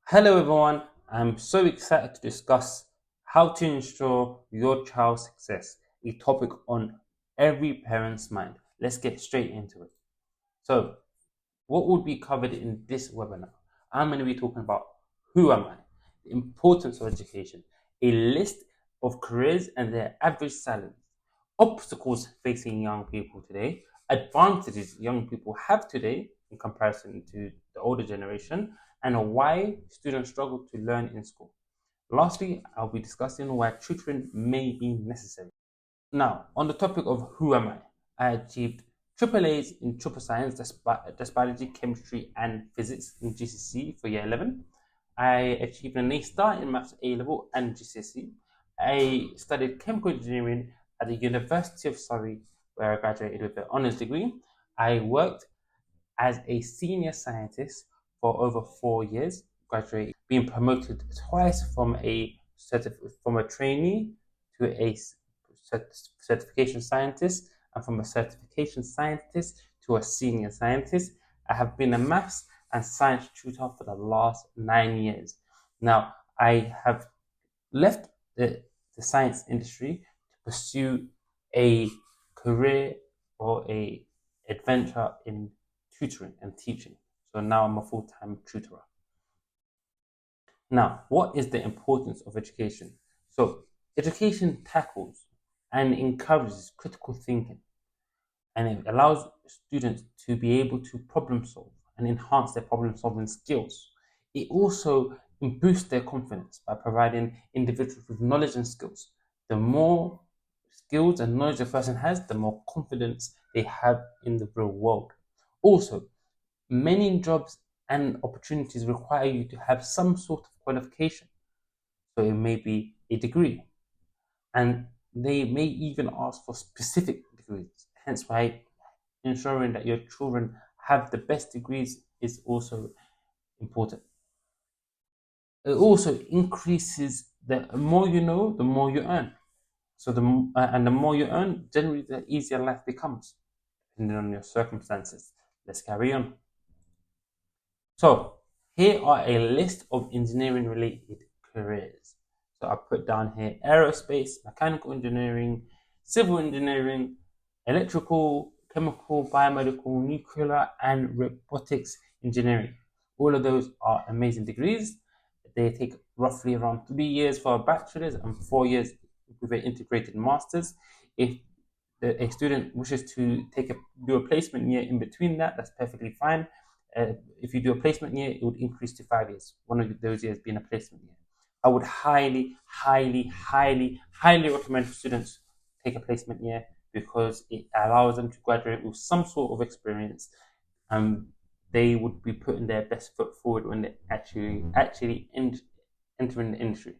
Hello, everyone. I'm so excited to discuss how to ensure your child's success, a topic on every parent's mind. Let's get straight into it. So, what would be covered in this webinar? I'm going to be talking about who am I, the importance of education, a list of careers and their average salaries, obstacles facing young people today, advantages young people have today in comparison to the older generation, and why students struggle to learn in school. Lastly, I'll be discussing why tutoring may be necessary. Now, on the topic of who am I achieved triple A's in triple science, that's biology, chemistry, and physics in GCSE for year 11. I achieved an A star in maths A level and GCSE. I studied chemical engineering at the University of Surrey, where I graduated with an honours degree. I worked as a senior scientist for over 4 years, graduating, being promoted twice from a trainee to a certification scientist, and from a certification scientist to a senior scientist. I have been a maths and science tutor for the last 9 years. Now, I have left the science industry to pursue a career or a adventure in tutoring and teaching. So now I'm a full-time tutor. Now, what is the importance of education? So, education tackles and encourages critical thinking, and it allows students to be able to problem solve and enhance their problem solving skills. It also boosts their confidence by providing individuals with knowledge and skills. The more skills and knowledge a person has, the more confidence they have in the real world. Also, many jobs and opportunities require you to have some sort of qualification. So it may be a degree, and they may even ask for specific degrees. Hence why ensuring that your children have the best degrees is also important. It also increases the more you know, the more you earn. So the more you earn, generally the easier life becomes, depending on your circumstances. Let's carry on. So here are a list of engineering related careers. So I put down here aerospace, mechanical engineering, civil engineering, electrical, chemical, biomedical, nuclear, and robotics engineering. All of those are amazing degrees. They take roughly around 3 years for a bachelor's and 4 years with an integrated master's. If a student wishes to do a placement year in between that, that's perfectly fine. If you do a placement year, it would increase to 5 years, one of those years being a placement year. I would highly, highly, highly, highly recommend students take a placement year because it allows them to graduate with some sort of experience, and they would be putting their best foot forward when they actually entering the industry.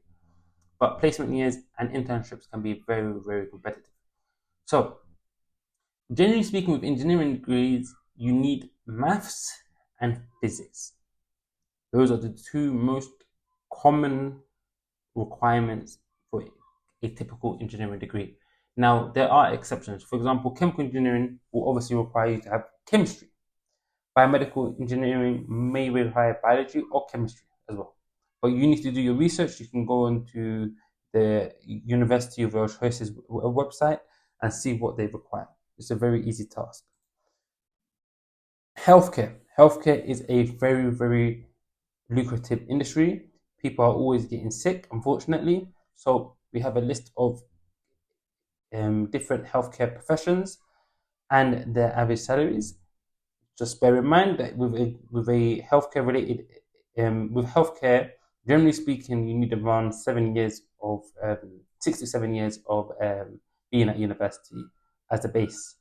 But placement years and internships can be very, very competitive. So, generally speaking, with engineering degrees, you need maths and physics. Those are the two most common requirements for a typical engineering degree. Now, there are exceptions. For example, chemical engineering will obviously require you to have chemistry. Biomedical engineering may require biology or chemistry as well. But you need to do your research. You can go onto the University of your choice's website and see what they require. It's a very easy task. Healthcare. Healthcare is a very, very lucrative industry. People are always getting sick, unfortunately. So we have a list of different healthcare professions and their average salaries. Just bear in mind that with a healthcare related with healthcare, generally speaking, you need around 7 years of 6 to 7 years of being at university as a base,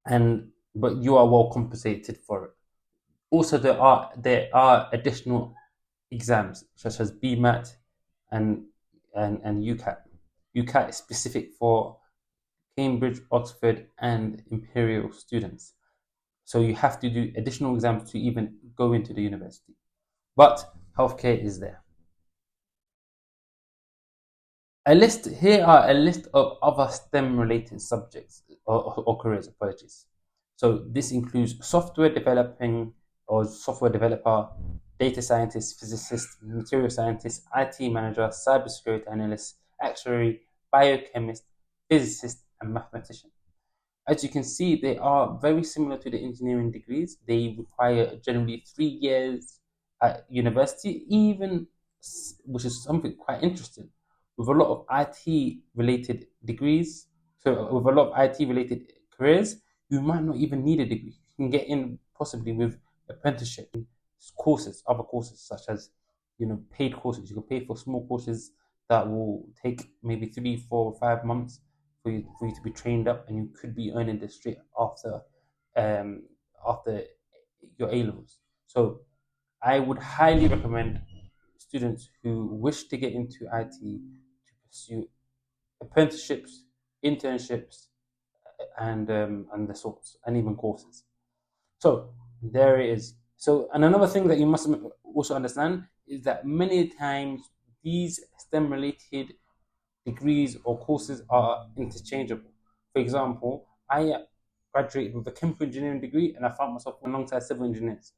and but you are well compensated for it. Also, there are additional exams such as BMAT and UCAT. UCAT is specific for Cambridge, Oxford, and Imperial students. So you have to do additional exams to even go into the university. But healthcare is there. Here are a list of other STEM related subjects or careers, apologies. So this includes software developing or software developer, data scientist, physicist, material scientist, IT manager, cybersecurity analyst, actuary, biochemist, physicist, and mathematician. As you can see, they are very similar to the engineering degrees. They require generally 3 years at university, even, which is something quite interesting. With a lot of IT related degrees, so with a lot of IT related careers, you might not even need a degree. You can get in possibly with apprenticeship courses, other courses such as paid courses. You can pay for small courses that will take maybe 3, 4, 5 months for you to be trained up, and you could be earning this straight um, after your A levels. So I would highly recommend students who wish to get into IT to pursue apprenticeships, internships, and the sorts, and even courses. So there it is. So, and another thing that you must also understand is that many times these STEM related degrees or courses are interchangeable. For example, I graduated with a chemical engineering degree, and I found myself alongside civil engineers.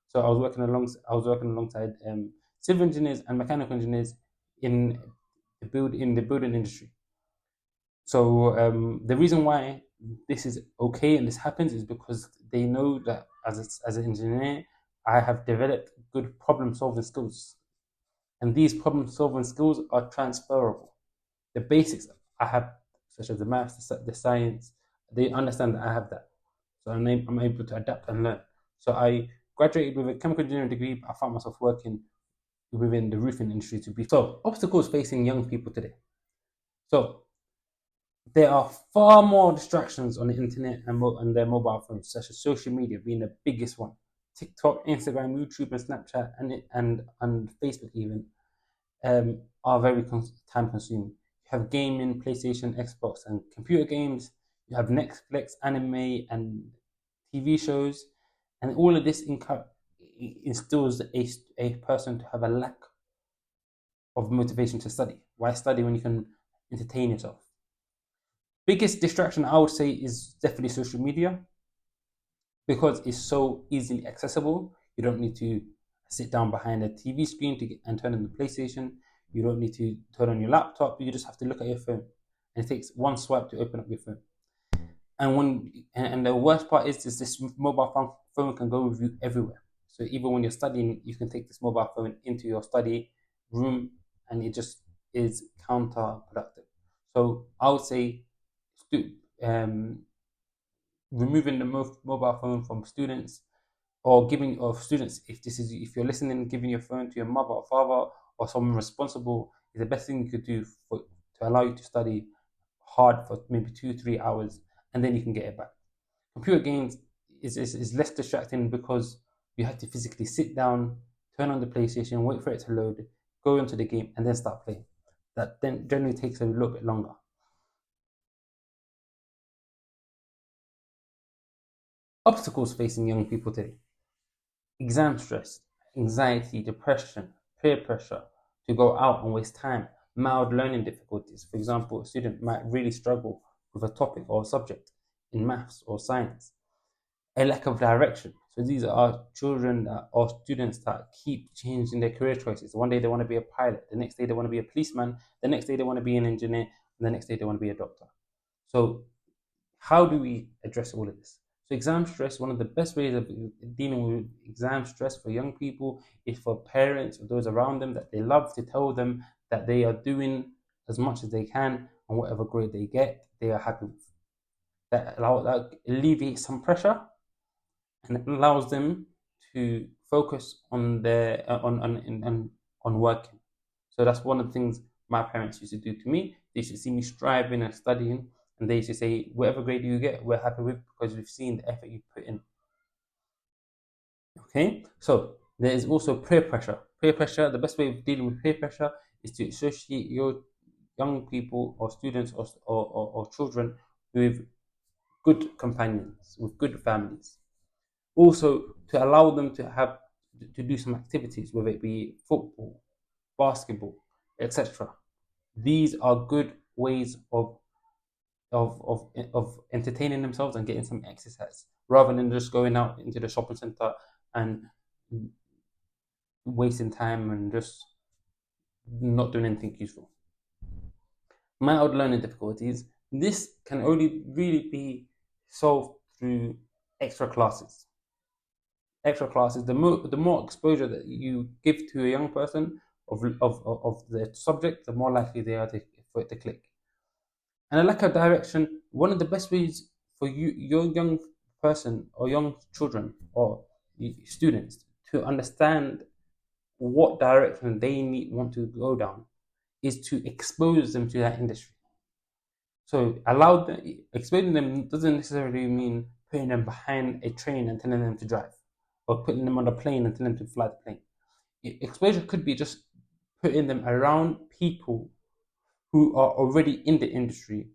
So I was working alongside civil engineers and mechanical engineers in in the building industry. So the reason why this is okay and this happens is because they know that as an engineer, I have developed good problem solving skills, and these problem solving skills are transferable. The basics I have, such as the maths, the science, they understand that I have that. So I'm able to adapt and learn. So I graduated with a chemical engineering degree, but I found myself working within the roofing industry to be. So obstacles facing young people today. So there are far more distractions on the internet and their mobile phones, such as social media being the biggest one. TikTok, Instagram, YouTube, and Snapchat, and Facebook even are very time consuming. You have gaming, PlayStation, Xbox, and computer games. You have Netflix, anime, and TV shows, and all of this instills a person to have a lack of motivation to study. Why study when you can entertain yourself? Biggest distraction I would say is definitely social media, because it's so easily accessible. You don't need to sit down behind a TV screen and turn on the PlayStation. You don't need to turn on your laptop. You just have to look at your phone, and it takes one swipe to open up your phone. And the worst part is this mobile phone can go with you everywhere. So even when you're studying, you can take this mobile phone into your study room, and it just is counterproductive. So I would say, um, removing the mobile phone from students, or giving of students, if you're listening, giving your phone to your mother or father or someone responsible is the best thing you could do to allow you to study hard for maybe 2 3 hours, and then you can get it back. Computer games is less distracting because you have to physically sit down, turn on the PlayStation, wait for it to load, go into the game, and then start playing. That then generally takes a little bit longer. Obstacles facing young people today: exam stress, anxiety, depression, peer pressure to go out and waste time, mild learning difficulties. For example, a student might really struggle with a topic or a subject in maths or science, a lack of direction. So these are children or students that keep changing their career choices. One day they want to be a pilot, the next day they want to be a policeman, the next day they want to be an engineer, and the next day they want to be a doctor. So how do we address all of this? So exam stress, one of the best ways of dealing with exam stress for young people is for parents or those around them that they love to tell them that they are doing as much as they can, and whatever grade they get, they are happy with. That alleviates some pressure, and it allows them to focus on their on working. So that's one of the things my parents used to do to me. They used to see me striving and studying, and they used to say, "Whatever grade you get, we're happy with because we've seen the effort you put in." Okay, so there is also peer pressure. Peer pressure. The best way of dealing with peer pressure is to associate your young people or students or children with good companions, with good families. Also, to allow them to do some activities, whether it be football, basketball, etc. These are good ways of entertaining themselves and getting some exercise, rather than just going out into the shopping center and wasting time and just not doing anything useful. Mild learning difficulties. This can only really be solved through extra classes. Extra classes. The more exposure that you give to a young person of the subject, the more likely they are for it to click. And a lack of direction. One of the best ways for your young person or young children or students to understand what direction they want to go down is to expose them to that industry. So exposing them doesn't necessarily mean putting them behind a train and telling them to drive, or putting them on a plane and telling them to fly the plane. Exposure could be just putting them around people who are already in the industry,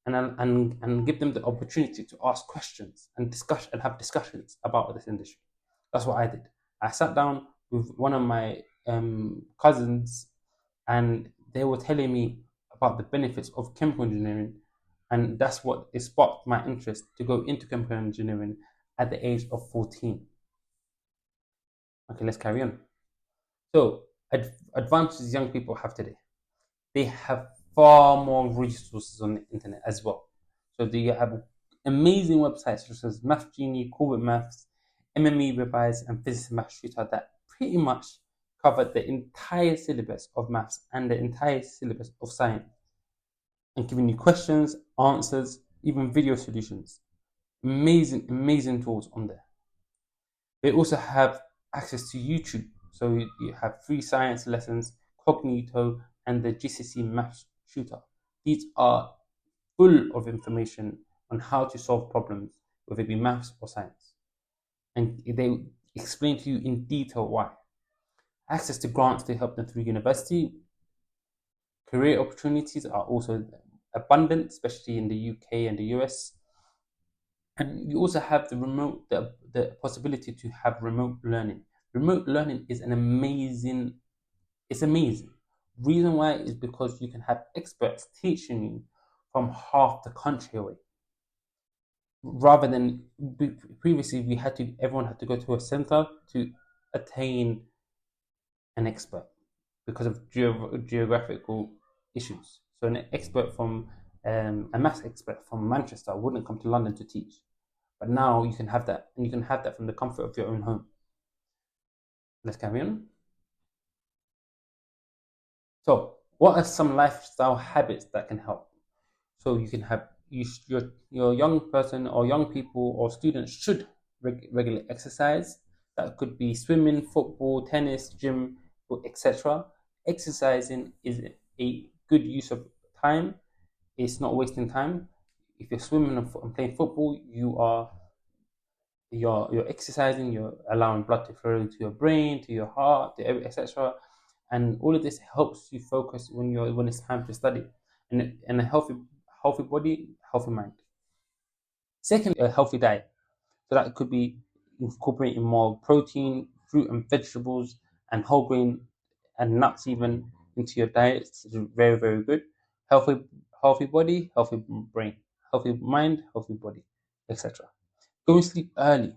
and give them the opportunity to ask questions and discuss and have discussions about this industry. That's what I did. I sat down with one of my cousins, and they were telling me about the benefits of chemical engineering, and that's what it sparked my interest to go into chemical engineering at the age of 14. Okay, let's carry on. So, advantages young people have today. They have far more resources on the internet as well. So you have amazing websites such as Math Genie, Cool with Maths, MME Revise, and Physics Math Tutor that pretty much cover the entire syllabus of maths and the entire syllabus of science, and giving you questions, answers, even video solutions. Amazing tools on there. They also have access to YouTube. So you have free science lessons, Cognito, and the GCSE Maths Tutor. These are full of information on how to solve problems, whether it be maths or science. And they explain to you in detail why. Access to grants to help them through university. Career opportunities are also abundant, especially in the UK and the US. And you also have the possibility to have remote learning. Remote learning is amazing. Reason why is because you can have experts teaching you from half the country away. Rather than previously, everyone had to go to a center to attain an expert because of geographical issues. So an expert from a maths expert from Manchester wouldn't come to London to teach. But now you can have that, and you can have that from the comfort of your own home. Let's carry on. So, what are some lifestyle habits that can help? So you can have your young person or young people or students should regularly exercise. That could be swimming, football, tennis, gym, etc. Exercising is a good use of time. It's not wasting time. If you're swimming and playing football, you're exercising. You're allowing blood to flow to your brain, to your heart, etc. And all of this helps you focus when it's time to study. And a healthy body, healthy mind. Second, a healthy diet. So that could be incorporating more protein, fruit and vegetables, and whole grain and nuts even into your diet. It's very, very good. Healthy body, healthy brain, healthy mind, healthy body, etc. Go to sleep early.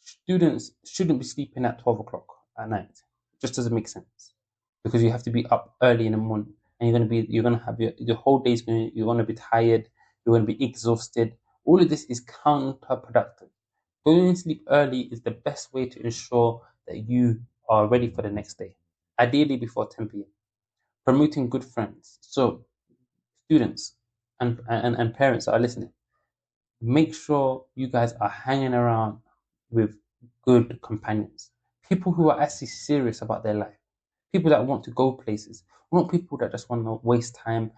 Students shouldn't be sleeping at 12 o'clock at night. It just doesn't make sense, because you have to be up early in the morning, and you're gonna have your whole day's you're gonna be tired, you're gonna be exhausted. All of this is counterproductive. Going to sleep early is the best way to ensure that you are ready for the next day, ideally before 10 p.m. Promoting good friends. So students and parents that are listening, make sure you guys are hanging around with good companions, people who are actually serious about their life, people that want to go places, not people that just want to waste time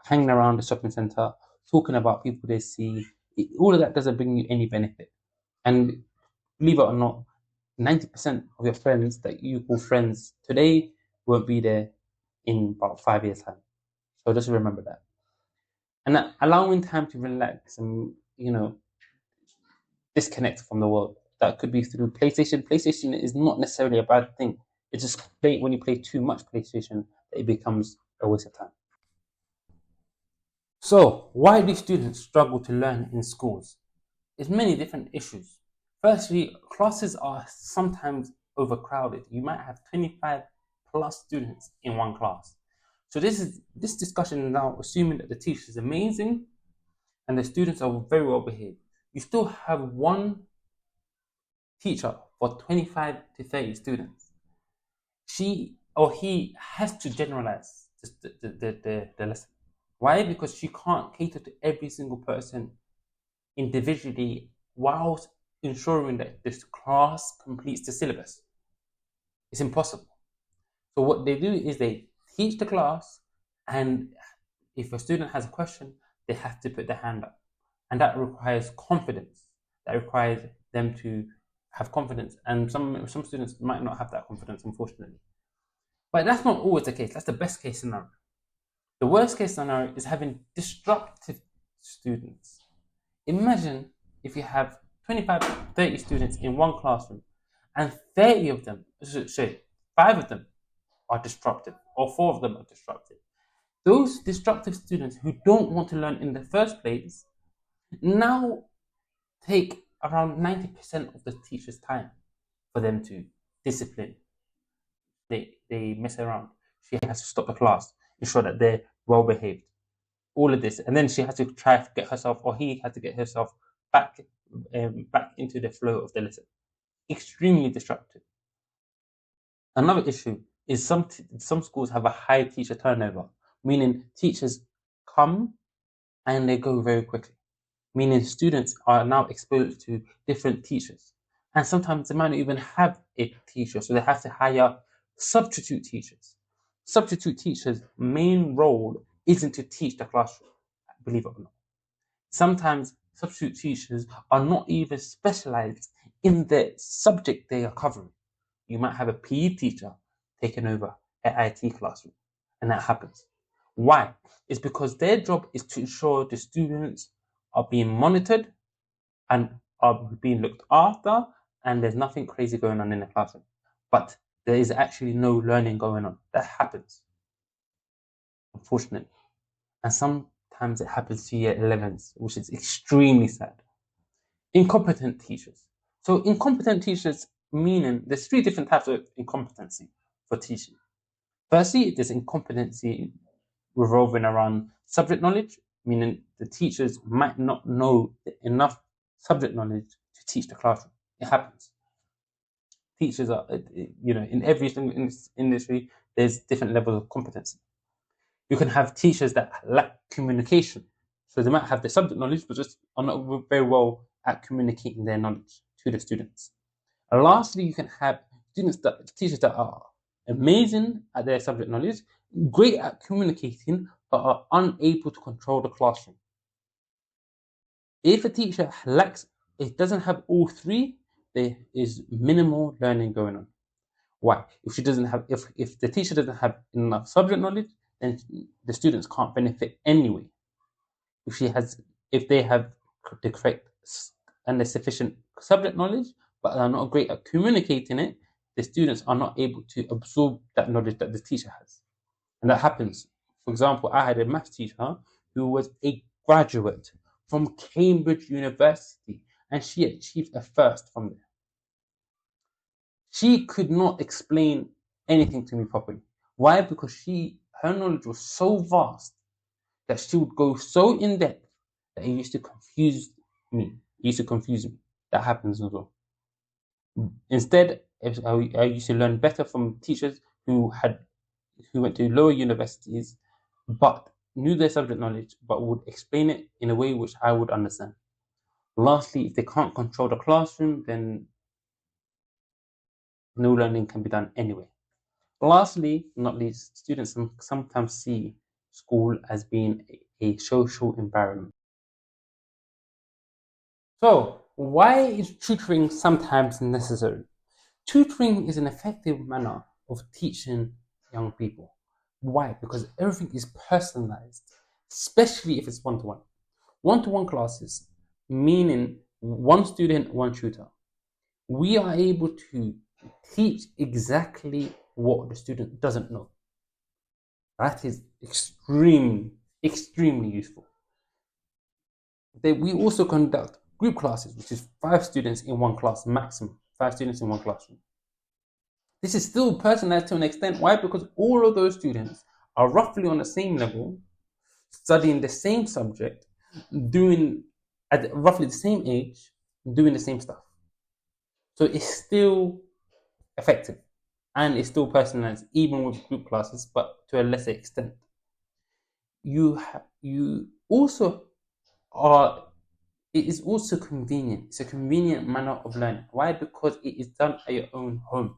hanging around the shopping center, talking about people they see. All of that doesn't bring you any benefit. And believe it or not, 90% of your friends that you call friends today won't be there in about 5 years' time. So just remember that. And allowing time to relax and, disconnect from the world. That could be through PlayStation. PlayStation is not necessarily a bad thing. It's just when you play too much PlayStation, it becomes a waste of time. So, why do students struggle to learn in schools? There's many different issues. Firstly, classes are sometimes overcrowded. You might have 25 plus students in one class. So this discussion is now assuming that the teacher is amazing and the students are very well behaved. You still have one teacher for 25 to 30 students. She or he has to generalize the lesson. Why? Because she can't cater to every single person individually whilst ensuring that this class completes the syllabus. It's impossible. So what they do is they teach the class, and if a student has a question, they have to put their hand up. And that requires confidence. That requires them to have confidence. And some students might not have that confidence, unfortunately. But that's not always the case. That's the best case scenario. The worst case scenario is having disruptive students. Imagine if you have 25, 30 students in one classroom and 30 of them, sorry, 5 of them are disruptive or 4 of them are disruptive. Those disruptive students who don't want to learn in the first place now take around 90% of the teacher's time for them to discipline. They mess around. She has to stop the class, ensure that they're well behaved. All of this, and then she has to try to get herself, or he had to get herself back into the flow of the lesson. Extremely disruptive. Another issue is some schools have a high teacher turnover, meaning teachers come and they go very quickly, meaning students are now exposed to different teachers, and sometimes they might not even have a teacher, so they have to hire substitute teachers. Substitute teachers' main role isn't to teach the classroom, believe it or not. Sometimes substitute teachers are not even specialized in the subject they are covering. You might have a PE teacher taking over an IT classroom, and that happens. Why? It's because their job is to ensure the students are being monitored and are being looked after, and there's nothing crazy going on in the classroom. But there is actually no learning going on. That happens, unfortunately. And sometimes it happens to year 11s, which is extremely sad. Incompetent teachers. So incompetent teachers, meaning there's 3 different types of incompetency for teaching. Firstly, there's incompetency revolving around subject knowledge, meaning the teachers might not know enough subject knowledge to teach the classroom. It happens. Teachers are, in every single industry, there's different levels of competency. You can have teachers that lack communication. So they might have the subject knowledge, but just are not very well at communicating their knowledge to the students. And lastly, you can have teachers that are amazing at their subject knowledge, great at communicating, but are unable to control the classroom. If a teacher doesn't have all 3, there is minimal learning going on. Why? If the teacher doesn't have enough subject knowledge, then the students can't benefit anyway. If they have the correct and the sufficient subject knowledge, but are not great at communicating it, the students are not able to absorb that knowledge that the teacher has. And that happens. For example, I had a maths teacher who was a graduate from Cambridge University, and she achieved a first from there. She could not explain anything to me properly. Why? Because her knowledge was so vast that she would go so in depth that it used to confuse me. That happens as well. Instead, I used to learn better from teachers who went to lower universities but knew their subject knowledge but would explain it in a way which I would understand. Lastly, if they can't control the classroom, then no learning can be done anyway. Lastly, not least, students sometimes see school as being a social environment. So, why is tutoring sometimes necessary? Tutoring is an effective manner of teaching young people. Why? Because everything is personalized, especially if it's one-to-one. One-to-one classes, meaning one student, one tutor. We are able to teach exactly what the student doesn't know. That is extremely, extremely useful. We also conduct group classes, which is 5 students in one class maximum, 5 students in one classroom. This is still personalized to an extent. Why? Because all of those students are roughly on the same level, studying the same subject, doing at roughly the same age, doing the same stuff. So it's still effective and it's still personalized, even with group classes, but to a lesser extent. You also are. It is also convenient. It's a convenient manner of learning. Why? Because it is done at your own home.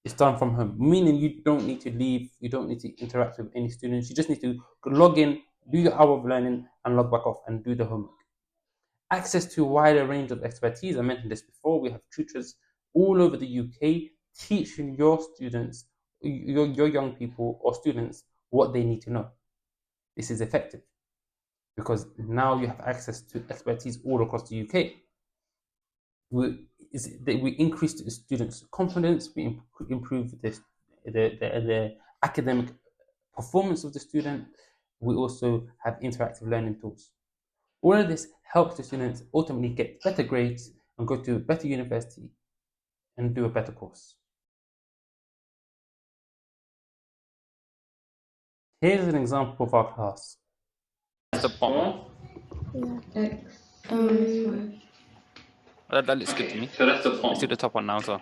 It's done from home, meaning you don't need to leave, you don't need to interact with any students. You just need to log in, do your hour of learning, and log back off and do the homework. Access to a wider range of expertise. I mentioned this before. We have tutors all over the UK teaching your students, your young people or students what they need to know. This is effective because now you have access to expertise all across the UK. We increase the students' confidence, we improve the academic performance of the student. We also have interactive learning tools. All of this helps the students ultimately get better grades and go to a better university and do a better course. Here's an example of our class. The bottom. X. That looks good to me. So that's the Let's point. do the top one now as well.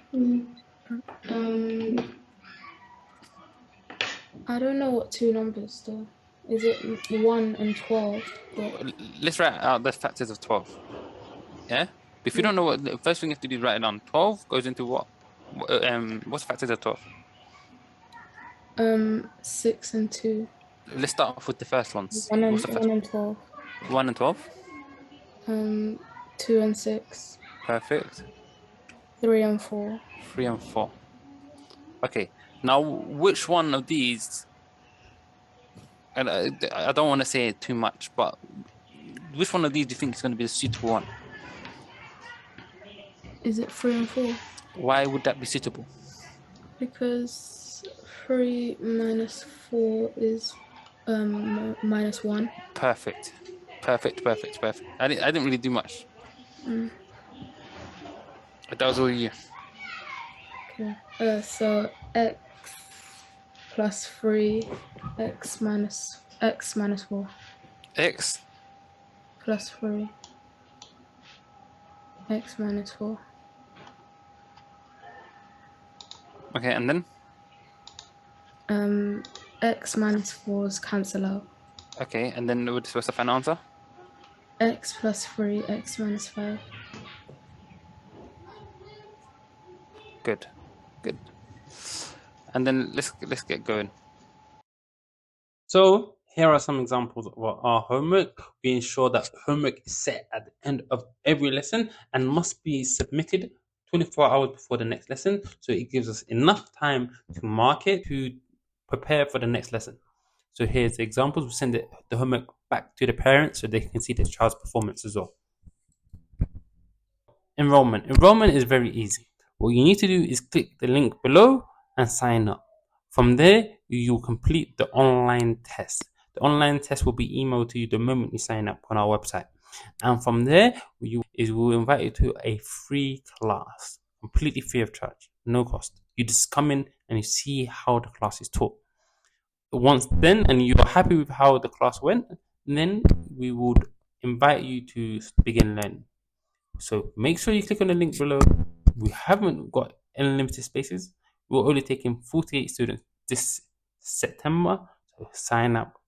I don't know what two numbers though. Is it 1 and 12? Let's write out the factors of 12. Yeah? If you don't know what, the first thing you have to do is write it down. 12 goes into what? What's the factors of 12? 6 and 2. Let's start off with the first ones. 1 and, What's the first? 1 and 12. 1 and 12? 2 and 6. Perfect. 3 and 4. 3 and 4. Okay. Now, which one of these, and I don't want to say too much, but which one of these do you think is going to be the suitable one? Is it 3 and 4? Why would that be suitable? Because 3 minus 4 is minus 1. Perfect. Perfect. I didn't really do much. That was all you. Okay. So x plus 3, x minus 4. X Plus 3, x minus 4. Okay, and then? X minus 4's cancel out. Okay, and then what's the final answer? X plus 3, x minus 5. Good. And then let's get going. So here are some examples of our homework. We ensure that homework is set at the end of every lesson and must be submitted 24 hours before the next lesson. So it gives us enough time to mark it, to prepare for the next lesson. So here's the examples. We send the homework back to the parents so they can see the child's performance as well. Enrollment. Enrollment is very easy. What you need to do is click the link below and sign up. From there, you will complete the online test. The online test will be emailed to you the moment you sign up on our website. And from there, we will invite you to a free class, completely free of charge, no cost. You just come in and you see how the class is taught. Once then, and you're happy with how the class went, then we would invite you to begin learning. So make sure you click on the link below. We haven't got unlimited spaces. We're only taking 48 students this September. So sign up